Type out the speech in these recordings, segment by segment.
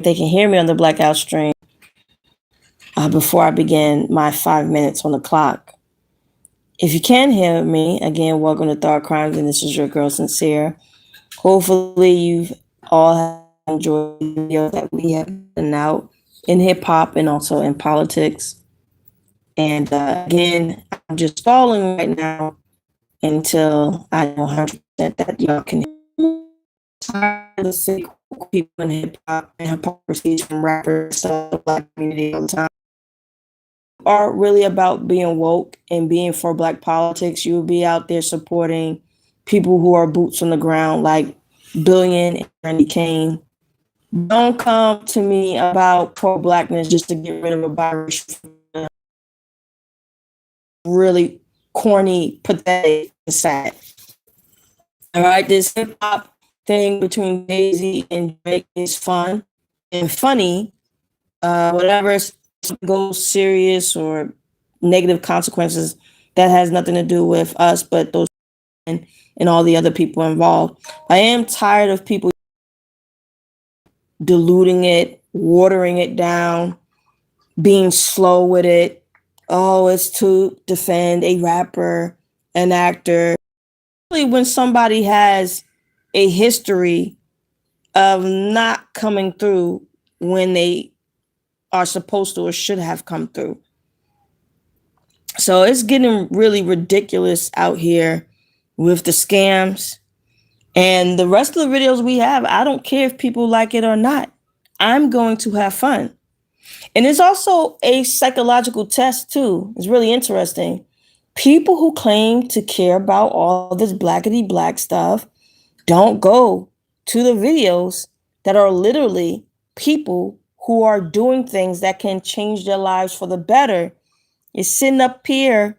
they can hear me on the Blackout stream before I begin my 5 minutes on the clock. If you can hear me, again, welcome to Thought Crimes, and this is your girl, Sincere. Hopefully, you've all enjoyed the video that we have done out in hip hop and also in politics. And again, I'm just stalling right now until I know 100% that y'all can hear me. Tired of the fake people in hip hop and hypocrisy from rappers, the Black community all the time. Are really about being woke and being for Black politics. You will be out there supporting people who are boots on the ground, like Billion and Randy Kane. Don't come to me about pro-Blackness just to get rid of a biracial, really corny, pathetic, and sad. All right, this hip hop thing between Jay-Z and Drake is fun and funny. Whatever goes serious or negative consequences, that has nothing to do with us, but those and all the other people involved. I am tired of people diluting it, watering it down, being slow with it. Oh, it's to defend a rapper, an actor. When somebody has a history of not coming through when they are supposed to or should have come through. So it's getting really ridiculous out here with the scams and the rest of the videos we have. I don't care if people like it or not. I'm going to have fun. And it's also a psychological test too. It's really interesting. People who claim to care about all this blackity black stuff don't go to the videos that are literally people who are doing things that can change their lives for the better. You're sitting up here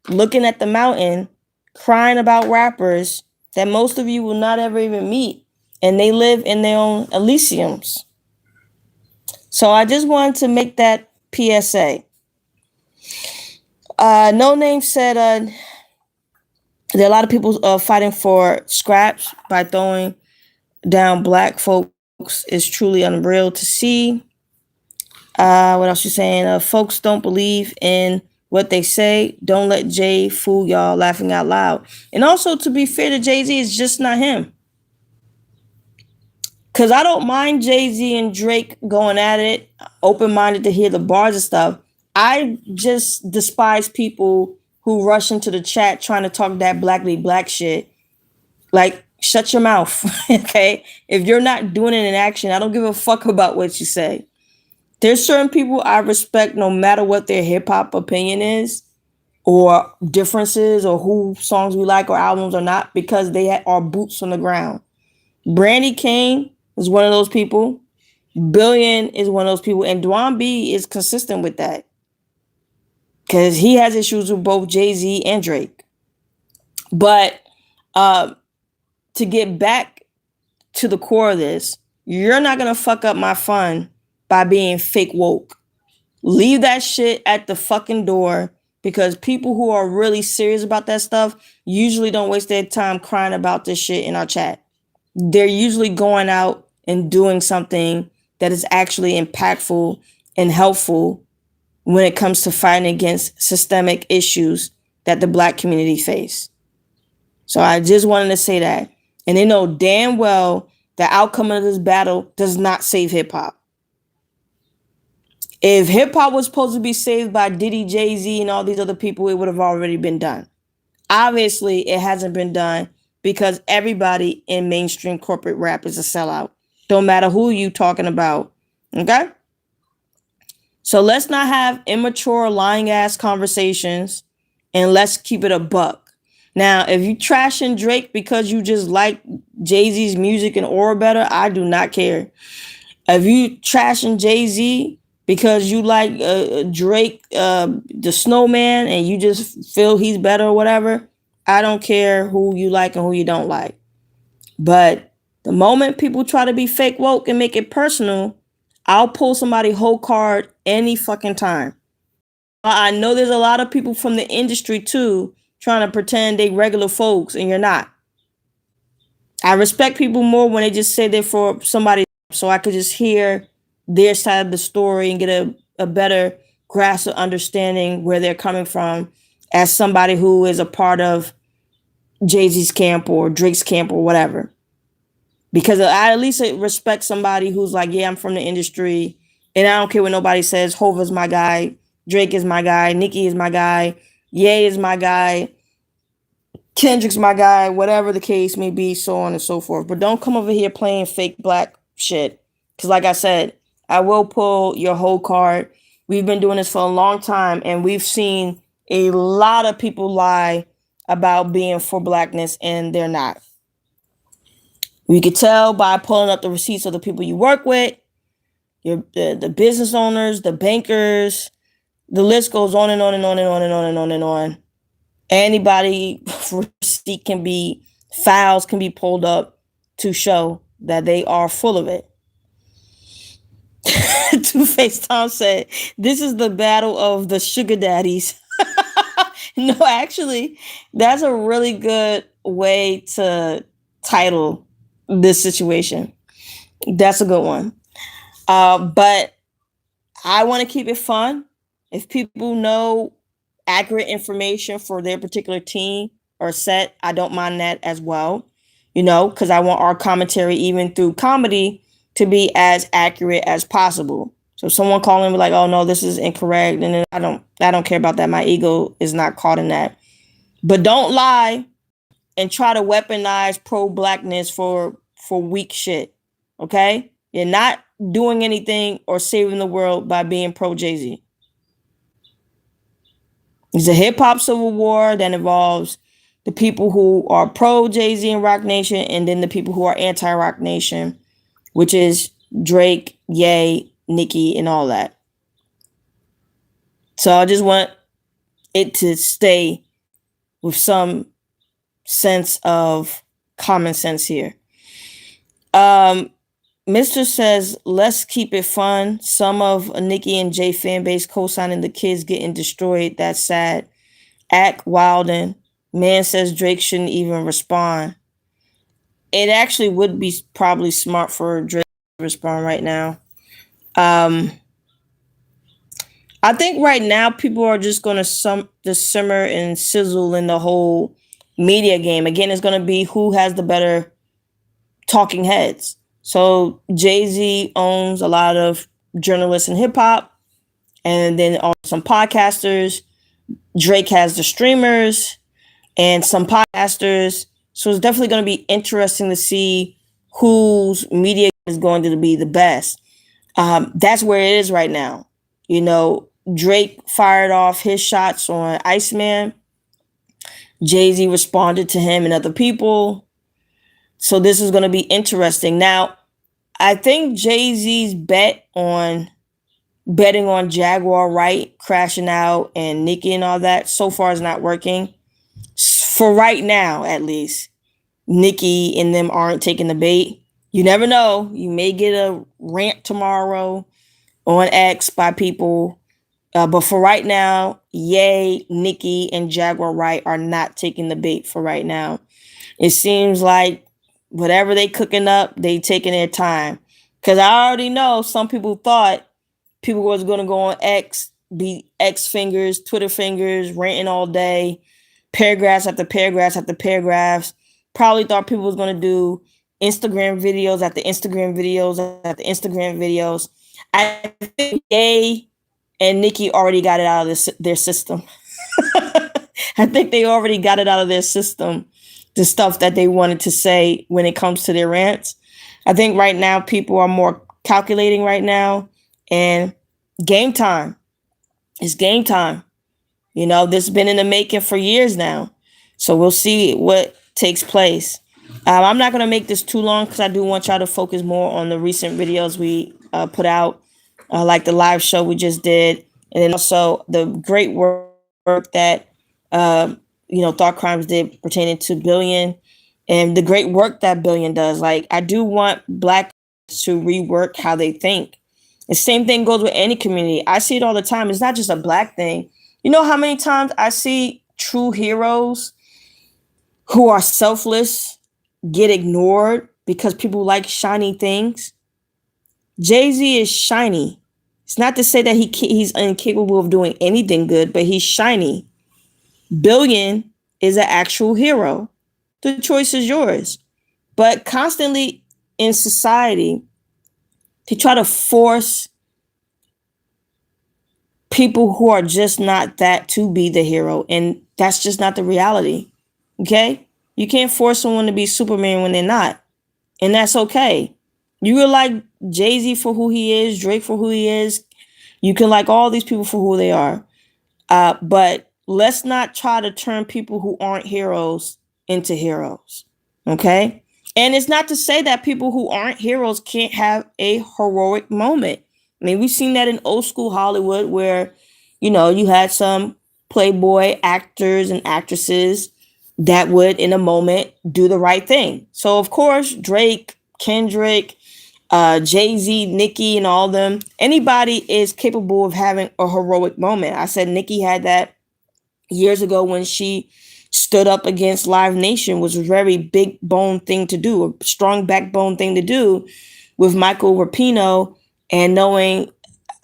looking at the mountain, crying about rappers that most of you will not ever even meet, and they live in their own Elysiums. So I just wanted to make that PSA. No Name said there are a lot of people fighting for scraps by throwing down Black folks is truly unreal to see. What else you saying? Folks don't believe in what they say. Don't let Jay fool y'all, laughing out loud. And also, to be fair to Jay-Z, it's just not him. Because I don't mind Jay-Z and Drake going at it, open-minded to hear the bars and stuff. I just despise people who rush into the chat trying to talk that blackly black shit. Like, shut your mouth, okay? If you're not doing it in action, I don't give a fuck about what you say. There's certain people I respect no matter what their hip-hop opinion is or differences or who songs we like or albums or not, because they are boots on the ground. Brandy King is one of those people. Billion is one of those people. And Dwan B is consistent with that because he has issues with both Jay-Z and Drake. But to get back to the core of this, you're not going to fuck up my fun by being fake woke. Leave that shit at the fucking door, because people who are really serious about that stuff usually don't waste their time crying about this shit in our chat. They're usually going out and doing something that is actually impactful and helpful when it comes to fighting against systemic issues that the Black community face. So I just wanted to say that. And they know damn well the outcome of this battle does not save hip hop. If hip hop was supposed to be saved by Diddy, Jay-Z, and all these other people, it would have already been done. Obviously, it hasn't been done because everybody in mainstream corporate rap is a sellout. Don't matter who you talking about. Okay? So let's not have immature, lying ass conversations, and let's keep it a buck. Now, if you trashing Drake because you just like Jay-Z's music and aura better, I do not care. If you trashing Jay-Z because you like Drake, the Snowman, and you just feel he's better or whatever, I don't care who you like and who you don't like. But the moment people try to be fake woke and make it personal, I'll pull somebody whole card any fucking time. I know there's a lot of people from the industry too trying to pretend they regular folks, and you're not. I respect people more when they just say they're for somebody, so I could just hear their side of the story and get a better grasp of understanding where they're coming from as somebody who is a part of Jay-Z's camp or Drake's camp or whatever. Because I at least respect somebody who's like, yeah, I'm from the industry and I don't care what nobody says. Hov is my guy. Drake is my guy. Nicki is my guy. Ye is my guy. Kendrick's my guy. Whatever the case may be, so on and so forth. But don't come over here playing fake black shit. Because like I said, I will pull your whole card. We've been doing this for a long time and we've seen a lot of people lie about being for blackness and they're not. You could tell by pulling up the receipts of the people you work with, the business owners, the bankers, the list goes on and on and on and on and on and on and on. Anybody receipt can be, files can be pulled up to show that they are full of it. Two-Face Tom said, this is the battle of the sugar daddies. No, actually, that's a really good way to title this situation. That's a good one. But I want to keep it fun. If people know accurate information for their particular team or set, I don't mind that as well, because I want our commentary, even through comedy, to be as accurate as possible. So if someone calling me like, oh no, this is incorrect, and then I don't care about that. My ego is not caught in that. But don't lie and try to weaponize pro-blackness for weak shit. Okay? You're not doing anything or saving the world by being pro-Jay-Z. It's a hip-hop civil war that involves the people who are pro-Jay-Z and Roc Nation, and then the people who are anti-Roc Nation, which is Drake, Ye, Nicki, and all that. So I just want it to stay with some sense of common sense here. Mr. says, let's keep it fun. Some of Nicki and Jay fan base co-signing the kids getting destroyed. That's sad. Act Wilden. Man says Drake shouldn't even respond. It actually would be probably smart for Drake to respond right now. I think right now people are just going to simmer and sizzle in the whole media game. Again, it's going to be who has the better talking heads. So Jay-Z owns a lot of journalists in hip hop, and then also some podcasters. Drake has the streamers and some podcasters. So it's definitely going to be interesting to see whose media is going to be the best. That's where it is right now. Drake fired off his shots on Iceman. Jay-Z responded to him and other people. So this is going to be interesting. Now, I think Jay-Z's betting on Jaguar Wright crashing out and Nicki and all that so far is not working. For right now, at least. Nicki and them aren't taking the bait. You never know. You may get a rant tomorrow on X by people. But for right now, Ye, Nicki, and Jaguar Wright are not taking the bait for right now. It seems like whatever they cooking up, they taking their time. Because I already know some people thought people was going to go on X, be X fingers, Twitter fingers, ranting all day, paragraphs after paragraphs after paragraphs. Probably thought people was going to do Instagram videos after Instagram videos after Instagram videos. I think Ye and Nicki already got it out of their system. I think they already got it out of their system, the stuff that they wanted to say when it comes to their rants. I think right now people are more calculating right now, and game time. It's game time. This has been in the making for years now. So we'll see what takes place. I'm not going to make this too long because I do want y'all to focus more on the recent videos we put out, like the live show we just did, and then also the great work that Thought Crimes did pertaining to Billion, and the great work that Billion does. Like, I do want Black to rework how they think. The same thing goes with any community. I see it all the time. It's not just a Black thing. You know how many times I see true heroes who are selfless get ignored because people like shiny things? Jay-Z is shiny. It's not to say that he's incapable of doing anything good, but he's shiny. Billion is an actual hero. The choice is yours. But constantly in society, to try to force people who are just not that to be the hero, and that's just not the reality. Okay? You can't force someone to be Superman when they're not. And that's okay. You will like Jay-Z for who he is, Drake for who he is. You can like all these people for who they are. But let's not try to turn people who aren't heroes into heroes. Okay? And it's not to say that people who aren't heroes can't have a heroic moment. I mean, we've seen that in old school Hollywood where, you had some playboy actors and actresses that would, in a moment, do the right thing. So, of course, Drake, Kendrick, Jay-Z, Nicki, and all them, anybody is capable of having a heroic moment. I said Nicki had that years ago when she stood up against Live Nation, was a very big bone thing to do, a strong backbone thing to do with Michael Rapino, and knowing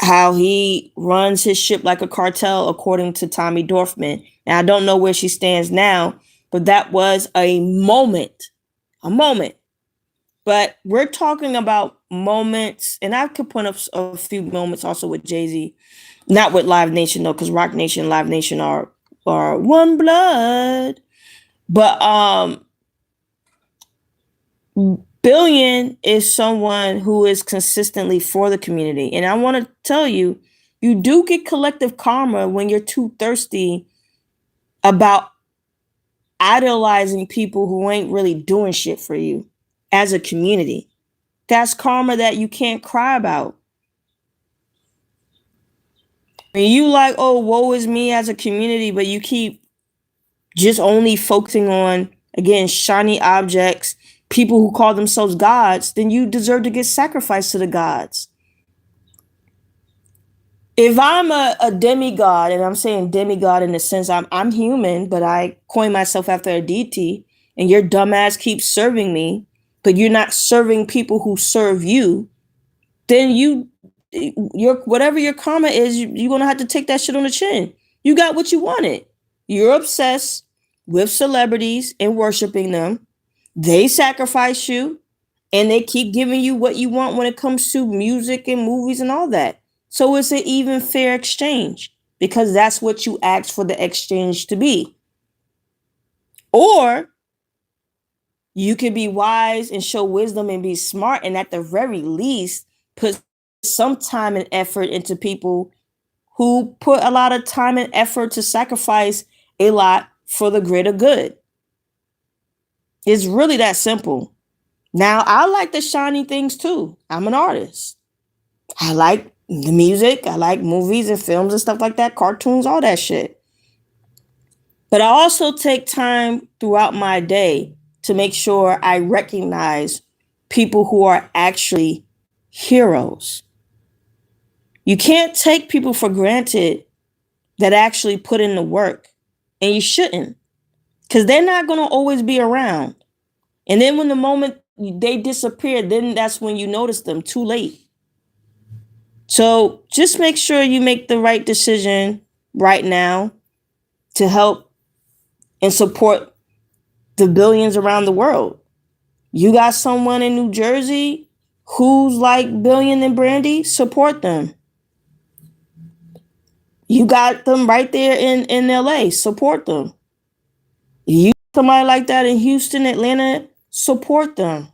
how he runs his ship like a cartel, according to Tommy Dorfman. And I don't know where she stands now, but that was a moment. But we're talking about moments, and I could point up a few moments also with Jay-Z, not with Live Nation though, because Rock Nation and Live Nation are one blood. But Billion is someone who is consistently for the community. And I want to tell you, you do get collective karma when you're too thirsty about idolizing people who ain't really doing shit for you as a community. That's karma that you can't cry about. And you like, oh, woe is me as a community, but you keep just only focusing on, again, shiny objects, people who call themselves gods, then you deserve to get sacrificed to the gods. If I'm a demigod, and I'm saying demigod in the sense I'm human, but I coin myself after a deity, and your dumbass keeps serving me, but you're not serving people who serve you, then your whatever your karma is, you're gonna have to take that shit on the chin. You got what you wanted. You're obsessed with celebrities and worshiping them. They sacrifice you, and they keep giving you what you want when it comes to music and movies and all that. So it's an even fair exchange because that's what you asked for the exchange to be. Or you can be wise and show wisdom and be smart, and at the very least put some time and effort into people who put a lot of time and effort to sacrifice a lot for the greater good. It's really that simple. Now, I like the shiny things too. I'm an artist. I like the music. I like movies and films and stuff like that, cartoons, all that shit. But I also take time throughout my day to make sure I recognize people who are actually heroes. You can't take people for granted that actually put in the work, and you shouldn't, because they're not going to always be around. And then when the moment they disappear, then that's when you notice them too late. So just make sure you make the right decision right now to help and support the billions around the world. You got someone in New Jersey who's like Billion and Brandy, support them. You got them right there in LA, support them. You somebody like that in Houston, Atlanta, support them.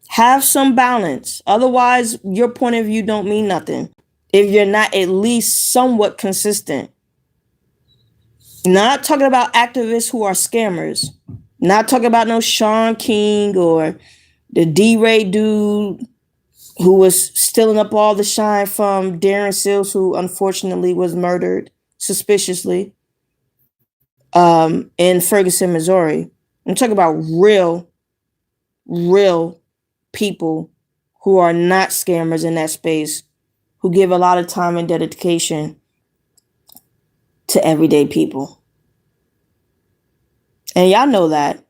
Have some balance. Otherwise, your point of view don't mean nothing if you're not at least somewhat consistent. Not talking about activists who are scammers. Not talking about no Sean King or the D-Ray dude who was stealing up all the shine from Darren Sills, who unfortunately was murdered suspiciously in Ferguson, Missouri. I'm talking about real people who are not scammers in that space, who give a lot of time and dedication to everyday people. And y'all know that.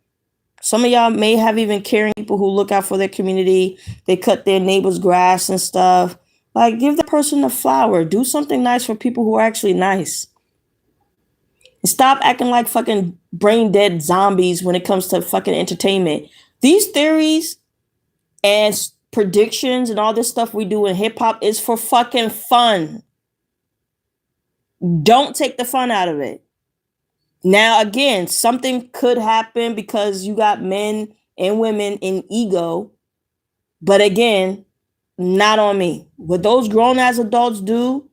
Some of y'all may have even caring people who look out for their community. They cut their neighbor's grass and stuff. Like, give the person a flower. Do something nice for people who are actually nice. And stop acting like fucking brain dead zombies when it comes to fucking entertainment. These theories and predictions and all this stuff we do in hip hop is for fucking fun. Don't take the fun out of it. Now, again, something could happen because you got men and women in ego. But again, not on me. What those grown ass adults do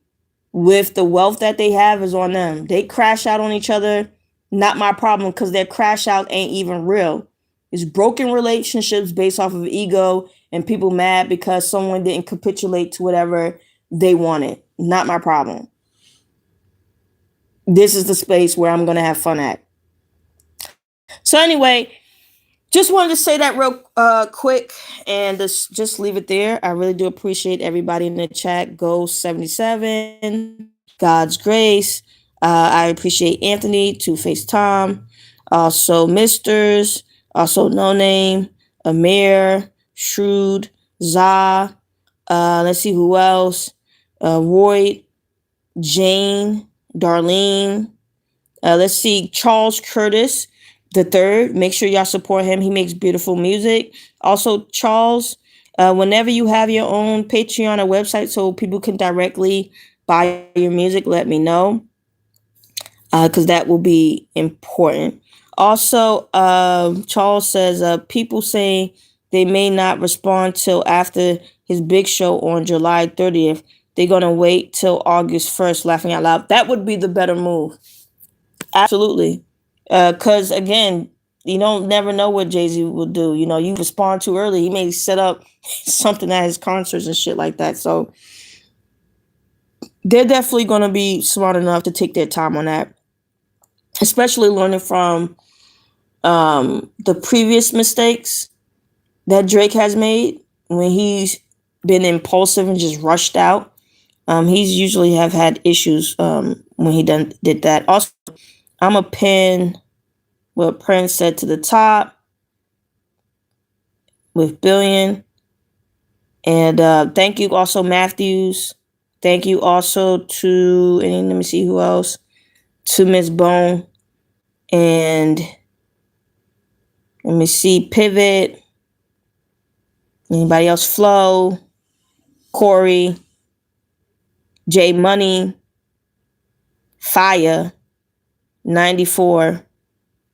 with the wealth that they have is on them. They crash out on each other. Not my problem, because their crash out ain't even real. It's broken relationships based off of ego and people mad because someone didn't capitulate to whatever they wanted. Not my problem. This is the space where I'm going to have fun at. So anyway, just wanted to say that real quick and just leave it there. I really do appreciate everybody in the chat. Go 77, God's Grace. I appreciate Anthony, Two-Face Tom, also Misters, also No Name, Amir, Shrewd, Za. Let's see who else. Roy, Jane, Darlene. Let's see, Charles Curtis the third. Make sure y'all support him. He makes beautiful music. Also, Charles, whenever you have your own Patreon or website so people can directly buy your music, let me know, because that will be important. Also, Charles says people saying they may not respond till after his big show on July 30th. They're going to wait till August 1st, laughing out loud. That would be the better move. Absolutely. Because, again, you don't never know what Jay-Z will do. You know, you respond too early, he may set up something at his concerts and shit like that. So they're definitely going to be smart enough to take their time on that, especially learning from the previous mistakes that Drake has made when he's been impulsive and just rushed out. He's usually have had issues when he did that. Also, I'm a pin what Prince said to the top with Billion. And thank you also, Matthews. Thank you also to, and let me see who else, to Miss Bone. And let me see, Pivot. Anybody else? Flo, Corey, J Money, Fire, 94,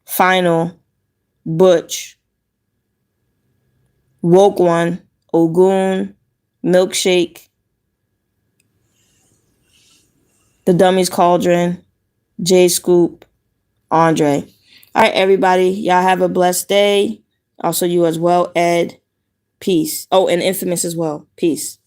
Final, Butch, Woke One, Ogun, Milkshake, The Dummies Cauldron, J Scoop, Andre. All right, everybody. Y'all have a blessed day. Also, you as well, Ed. Peace. Oh, and Infamous as well. Peace.